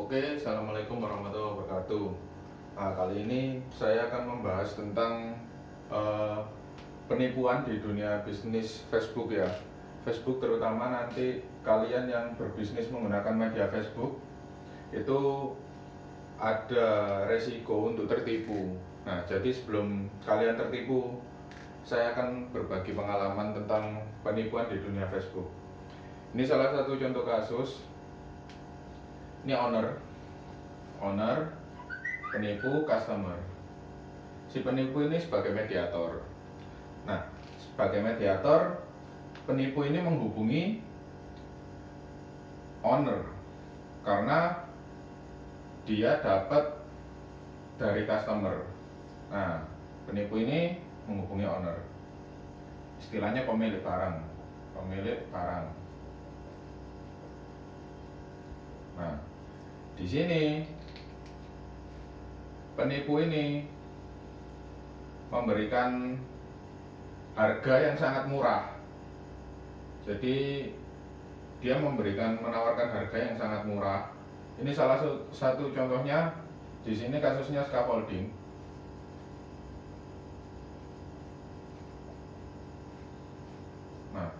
Oke, Assalamualaikum warahmatullahi wabarakatuh. Nah, kali ini saya akan membahas tentang eh, penipuan di dunia bisnis Facebook ya. Facebook terutama nanti kalian yang berbisnis menggunakan media Facebook itu ada resiko untuk tertipu. Nah, jadi sebelum kalian tertipu, saya akan berbagi pengalaman tentang penipuan di dunia Facebook. Ini salah satu contoh kasus. Ini owner, penipu, customer. Si penipu ini sebagai mediator. Nah, sebagai mediator, penipu ini menghubungi owner karena dia dapat dari customer. Nah, penipu ini menghubungi owner. Istilahnya pemilik barang. Nah, di sini penipu ini memberikan harga yang sangat murah. Jadi dia menawarkan harga yang sangat murah. Ini salah satu contohnya. Di sini kasusnya scaffolding. Nah,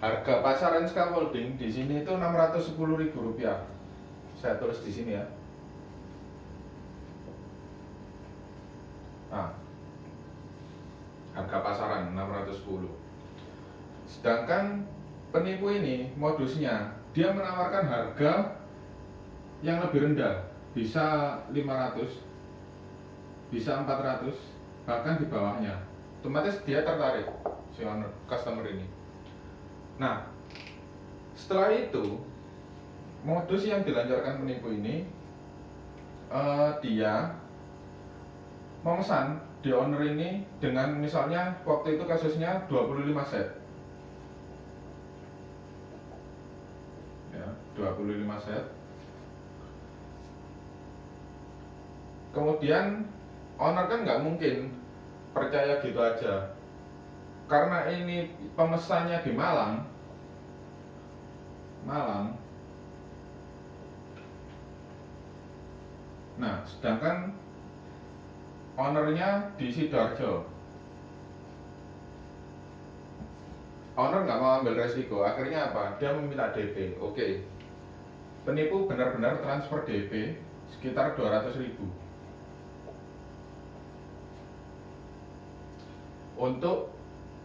harga pasaran scaffolding di sini itu Rp610.000. Saya tulis di sini ya. Nah, harga pasaran 610. Sedangkan penipu ini modusnya dia menawarkan harga yang lebih rendah, bisa 500, bisa 400, bahkan di bawahnya. Otomatis dia tertarik si customer ini. Nah, setelah itu modus yang dilancarkan penipu ini, dia memesan di owner ini dengan misalnya waktu itu kasusnya 25 set ya, 25 set. Kemudian owner kan nggak mungkin percaya gitu aja, karena ini pemesannya di Malang. Nah, sedangkan ownernya di Sidoarjo. Owner nggak mau ambil resiko, akhirnya apa? Dia meminta DP. Oke, penipu benar-benar transfer DP sekitar 200.000 untuk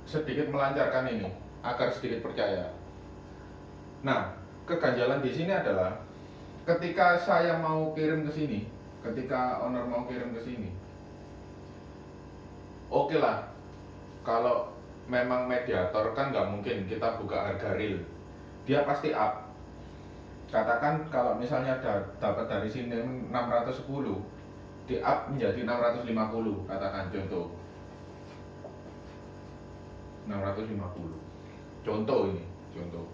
sedikit melancarkan ini, agar sedikit percaya. Nah, keganjalan di sini adalah ketika saya mau kirim ke sini, ketika owner mau kirim ke sini, oke lah, kalau memang mediator kan nggak mungkin kita buka harga real, dia pasti up. Katakan kalau misalnya dapat dari sini 610, di up menjadi 650, katakan contoh 650. Contoh ini, contoh.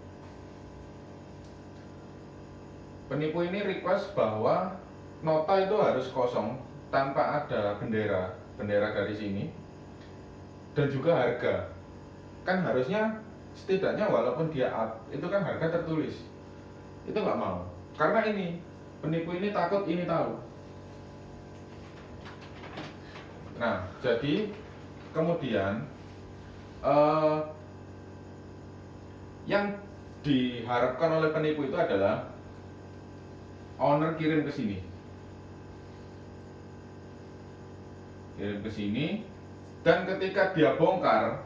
Penipu ini request bahwa nota itu harus kosong tanpa ada bendera dari sini, dan juga harga. Kan harusnya setidaknya walaupun dia up, itu kan harga tertulis. Itu nggak mau, karena ini penipu ini takut ini tahu. Nah, jadi kemudian yang diharapkan oleh penipu itu adalah owner kirim ke sini, dan ketika dia bongkar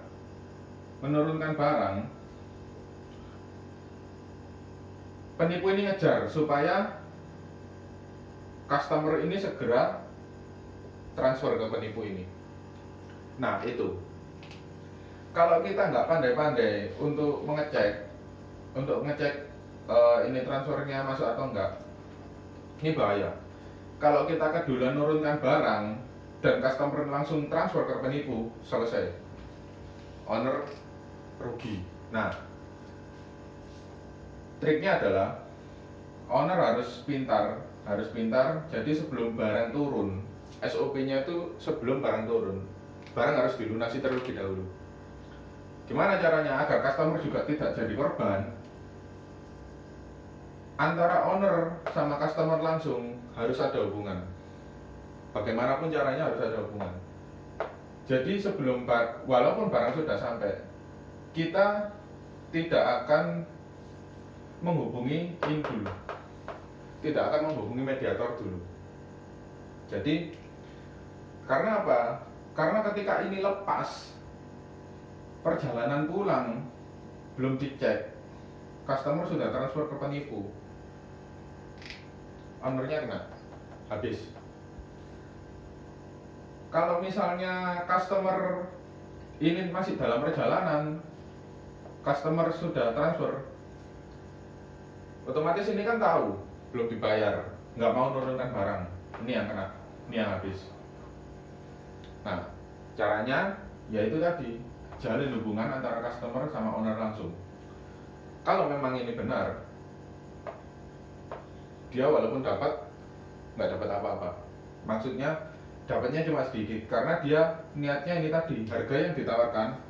menurunkan barang, penipu ini ngejar supaya customer ini segera transfer ke penipu ini. Nah, itu kalau kita nggak pandai-pandai untuk ngecek ini transfernya masuk atau enggak, ini bahaya. Kalau kita keduluan nurunkan barang dan customer langsung transfer ke penipu, selesai, owner rugi. Nah, triknya adalah owner harus pintar. Jadi sebelum barang turun, SOP-nya itu sebelum barang turun, barang harus dilunasi terlebih dahulu. Gimana caranya agar customer juga tidak jadi korban? antara owner sama customer langsung harus ada hubungan. Bagaimanapun caranya harus ada hubungan. Jadi walaupun barang sudah sampai, kita tidak akan menghubungi dulu, tidak akan menghubungi mediator dulu. Jadi karena apa? Karena ketika ini lepas, perjalanan pulang belum dicek, customer sudah transfer ke penipu, ownernya kena, habis. Kalau misalnya customer ini masih dalam perjalanan, customer sudah transfer, otomatis ini kan tahu belum dibayar, nggak mau nurunkan barang, ini yang kena, ini yang habis. Nah, caranya yaitu tadi, jalin hubungan antara customer sama owner langsung. Kalau memang ini benar, dia walaupun nggak dapat apa-apa. Maksudnya dapatnya cuma sedikit, karena dia niatnya ini tadi, harga yang ditawarkan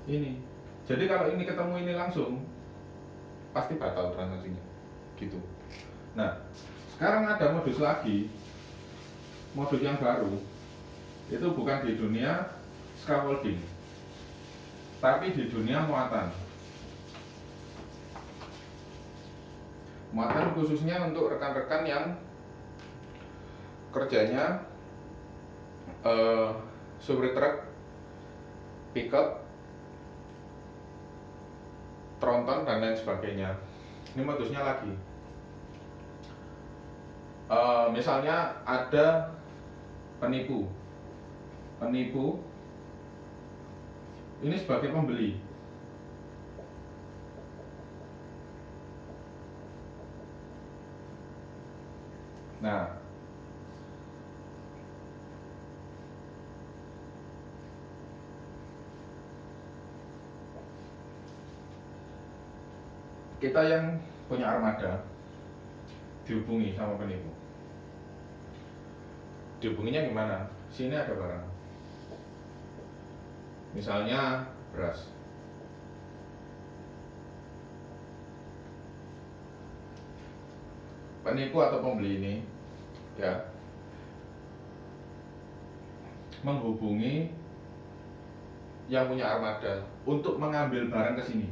ini. Jadi kalau ini ketemu ini langsung, pasti batal transaksinya, gitu. Nah, sekarang ada modus lagi, modus yang baru. Itu bukan di dunia scaffolding, tapi di dunia muatan. Muatan khususnya untuk rekan-rekan yang kerjanya supir truk, pickup, tronton dan lain sebagainya. Ini modusnya lagi. Misalnya ada penipu ini sebagai pembeli. Nah, kita yang punya armada dihubungi sama penipu. Dihubunginya gimana? Sini ada barang, misalnya beras. Penipu atau pembeli ini ya menghubungi yang punya armada untuk mengambil barang ke sini.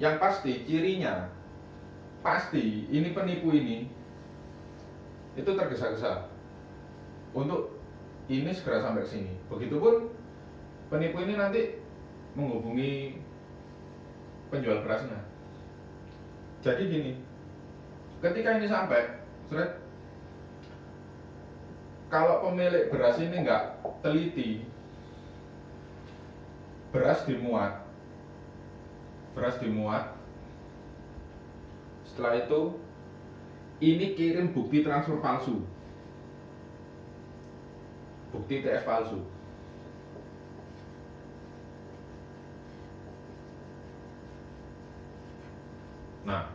Yang pasti cirinya, pasti ini penipu ini itu tergesa-gesa untuk ini segera sampai ke sini. Begitupun penipu ini nanti menghubungi penjual berasnya. Jadi gini, ketika ini sampai, kalau pemilik beras ini nggak teliti, beras dimuat. Setelah itu, ini kirim bukti transfer palsu, bukti TF palsu. Nah,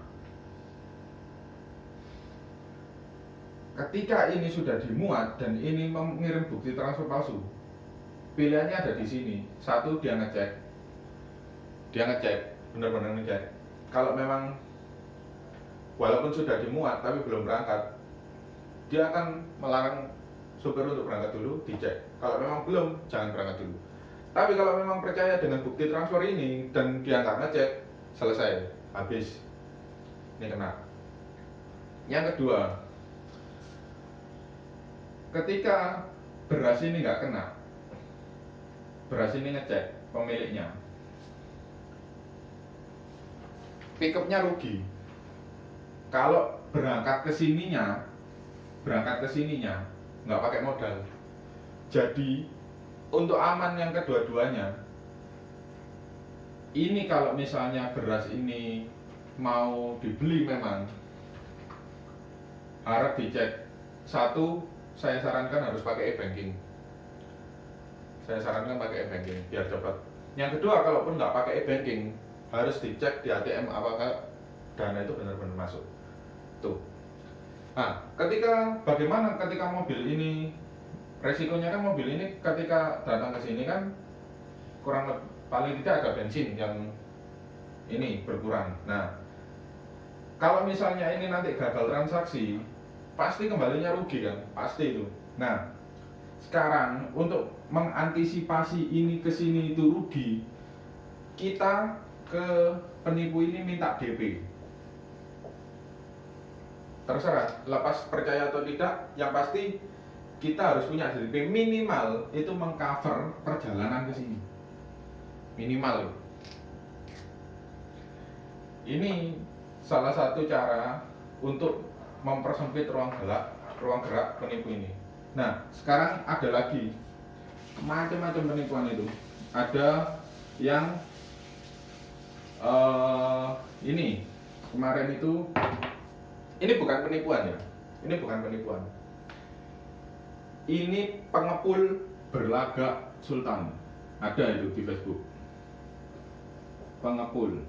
ketika ini sudah dimuat dan ini mengirim bukti transfer palsu, pilihannya ada di sini. Satu, dia ngecek, benar-benar ngecek. Kalau memang walaupun sudah dimuat tapi belum berangkat, dia akan melarang supir untuk berangkat dulu, dicek. Kalau memang belum, jangan berangkat dulu. Tapi kalau memang percaya dengan bukti transfer ini dan dia nggak ngecek, selesai, habis. Ini kena. Yang kedua, ketika beras ini nggak kena, beras ini ngecek pemiliknya, pickupnya rugi. Kalau berangkat ke sininya nggak pakai modal. Jadi untuk aman yang kedua-duanya, ini kalau misalnya beras ini mau dibeli memang harap dicek. Satu, saya sarankan harus pakai e-banking. Biar cepat. Yang kedua, kalaupun nggak pakai e-banking, harus dicek di ATM apakah dana itu benar-benar masuk. Tuh. Nah, bagaimana ketika mobil ini, resikonya kan mobil ini ketika datang ke sini kan paling tidak ada bensin yang ini berkurang. Nah, kalau misalnya ini nanti gagal transaksi, pasti kembalinya rugi kan, pasti itu. Nah, sekarang untuk mengantisipasi ini ke sini itu rugi, kita ke penipu ini minta DP. Terserah, lepas percaya atau tidak, yang pasti kita harus punya DP minimal itu mengcover perjalanan ke sini. Minimal. Ini salah satu cara untuk mempersempit ruang gerak penipu ini. Nah, sekarang ada lagi macam-macam penipuan itu. Ada yang ini kemarin itu, ini bukan penipuan ya, ini bukan penipuan. Ini pengepul berlagak sultan, ada itu di Facebook. Pengepul.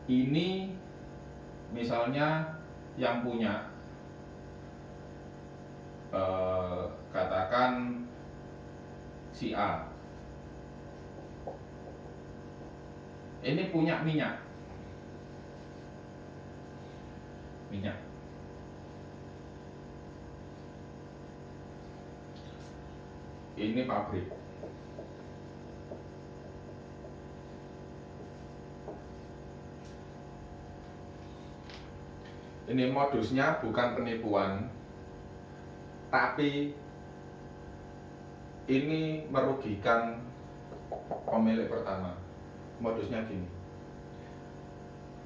Ini misalnya yang punya katakan si A, ini punya minyak, ini pabrik. Ini modusnya bukan penipuan, tapi ini merugikan pemilik pertama. Modusnya gini,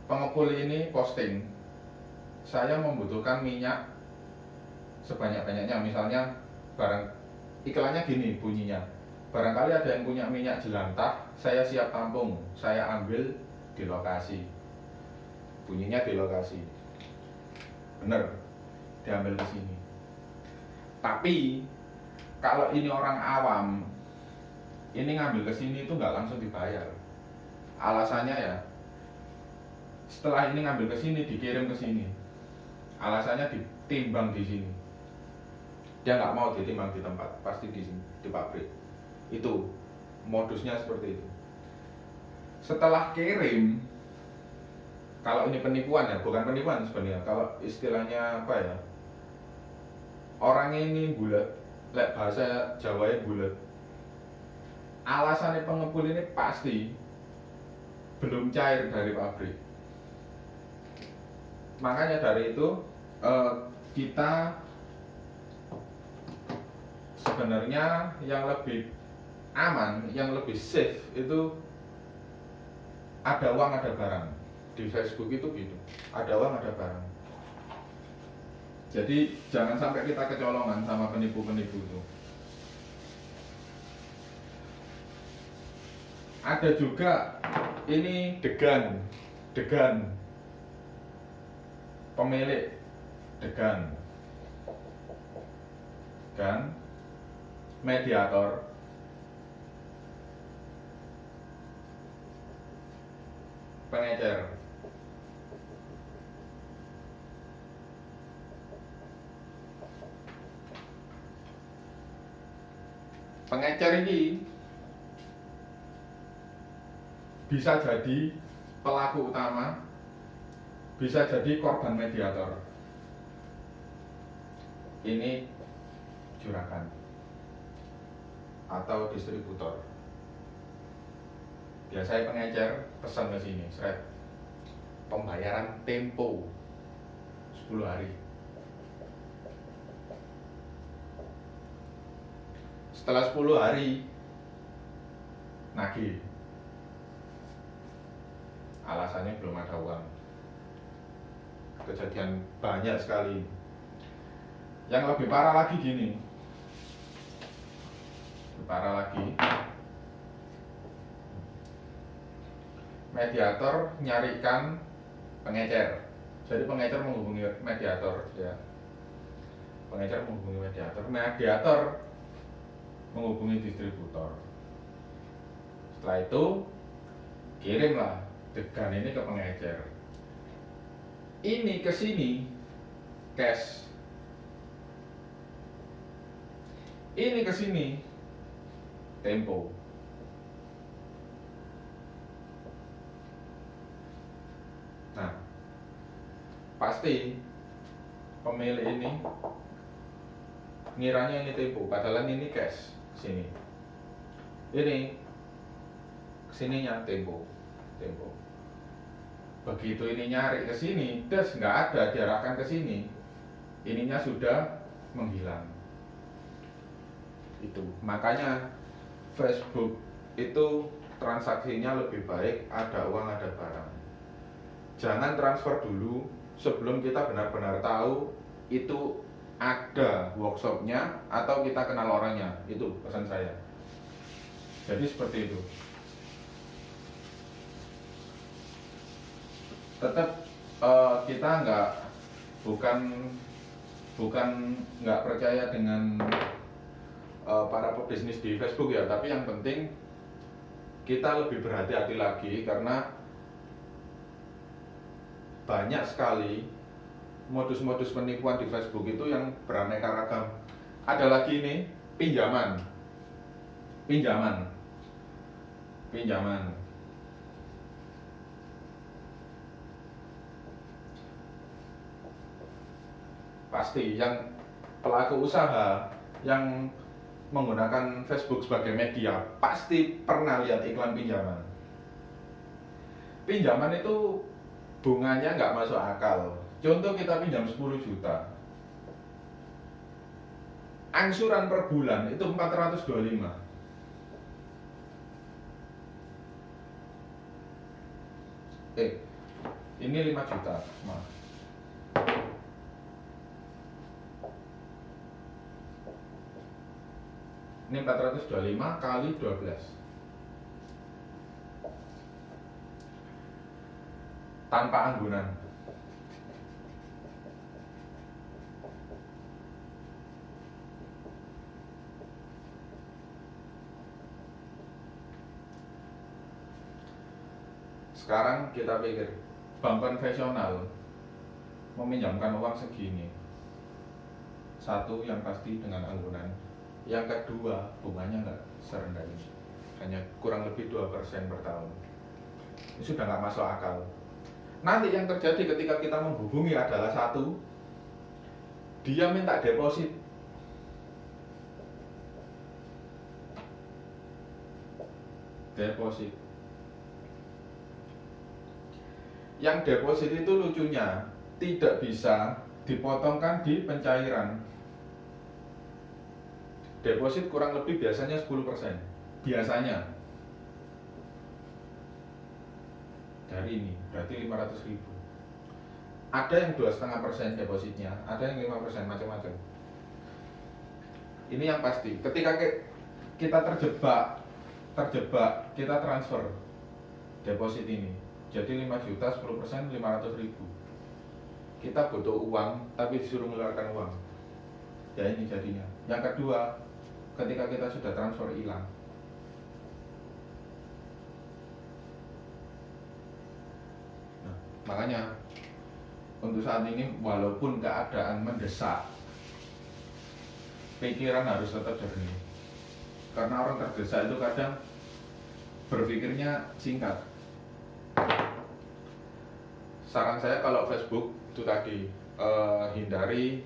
pengepul ini posting, saya membutuhkan minyak sebanyak-banyaknya. Misalnya barang iklannya gini bunyinya, barangkali ada yang punya minyak jelantah, saya siap tampung, saya ambil di lokasi. Bunyinya di lokasi, bener, diambil ke sini. Tapi kalau ini orang awam, ini ngambil ke sini itu nggak langsung dibayar. Alasannya ya, setelah ini ngambil ke sini, dikirim ke sini. Alasannya ditimbang di sini. Dia nggak mau ditimbang di tempat, pasti di pabrik. Itu modusnya seperti itu. Setelah kirim, kalau ini penipuan ya, bukan penipuan sebenarnya. Kalau istilahnya apa ya? Orangnya ini bulat, lek bahasa Jawanya bulat. Alasannya pengepul ini pasti belum cair dari pabrik. Makanya dari itu kita sebenarnya yang lebih aman, yang lebih safe itu ada uang ada barang. Di Facebook itu gitu, ada uang ada barang. Jadi jangan sampai kita kecolongan sama penipu-penipu itu. Ada juga ini degan, pemilik degan, kan, mediator, pengecer. Pengecer ini bisa jadi pelaku utama, bisa jadi korban mediator. Ini juragan atau distributor. Biasanya pengecer pesan ke sini, seret, pembayaran tempo 10 hari. Setelah 10 hari nagih. Alasannya belum ada uang. Kejadian banyak sekali. Yang lebih parah lagi gini. Lebih parah lagi. Mediator nyarikan pengecer. Jadi pengecer menghubungi mediator ya. Pengecer menghubungi mediator. Mediator menghubungi distributor. Setelah itu kirimlah degan ini ke pengecer. Ini ke sini cash. Ini ke sini Tempo. Nah, pasti pemilik ini ngiranya ini Tempo, padahal ini cash. Sini, ini kesininya Tempo. Begitu ini nyari ke sini, des nggak ada, diarahkan ke sini, ininya sudah menghilang. Itu makanya Facebook itu transaksinya lebih baik ada uang ada barang. Jangan transfer dulu sebelum kita benar-benar tahu itu ada workshopnya atau kita kenal orangnya. Itu pesan saya. Jadi seperti itu. Tetap kita bukan nggak percaya dengan para pebisnis di Facebook ya, tapi yang penting kita lebih berhati-hati lagi karena banyak sekali modus-modus penipuan di Facebook itu yang beraneka ragam. Ada lagi ini pinjaman. Pasti yang pelaku usaha yang menggunakan Facebook sebagai media pasti pernah lihat iklan pinjaman. Pinjaman itu bunganya nggak masuk akal. Contoh kita pinjam 10 juta, angsuran per bulan itu 425. Ini 5 juta, maaf. Ini 425 kali 12. Tanpa anggunan. Sekarang kita pikir, bank konvensional meminjamkan uang segini. Satu, yang pasti dengan anggunan. Yang kedua, bunganya nggak serendah ini, hanya kurang lebih 2% per tahun. Ini sudah nggak masuk akal. Nanti yang terjadi ketika kita menghubungi adalah satu, dia minta deposit. Yang deposit itu lucunya tidak bisa dipotongkan di pencairan. Deposit kurang lebih biasanya 10%. Biasanya. Dari ini, berarti 500.000. Ada yang 2,5% depositnya, ada yang 5%, macam-macam. Ini yang pasti. Ketika kita terjebak, kita transfer deposit ini. Jadi 5 juta, 10%, 500.000. Kita butuh uang, tapi disuruh mengeluarkan uang. Ya ini jadinya. Yang kedua, ketika kita sudah transfer hilang. Nah, makanya untuk saat ini walaupun keadaan mendesak, pikiran harus tetap jernih. Karena orang terdesak itu kadang berpikirnya singkat. Saran saya kalau Facebook itu tadi hindari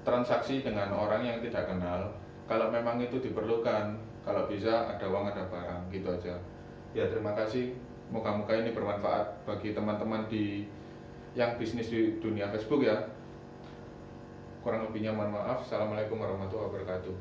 transaksi dengan orang yang tidak kenal. Kalau memang itu diperlukan, kalau bisa ada uang ada barang, gitu aja. Ya terima kasih. Moga-moga ini bermanfaat bagi teman-teman yang bisnis di dunia Facebook ya. Kurang lebihnya mohon maaf. Assalamualaikum warahmatullahi wabarakatuh.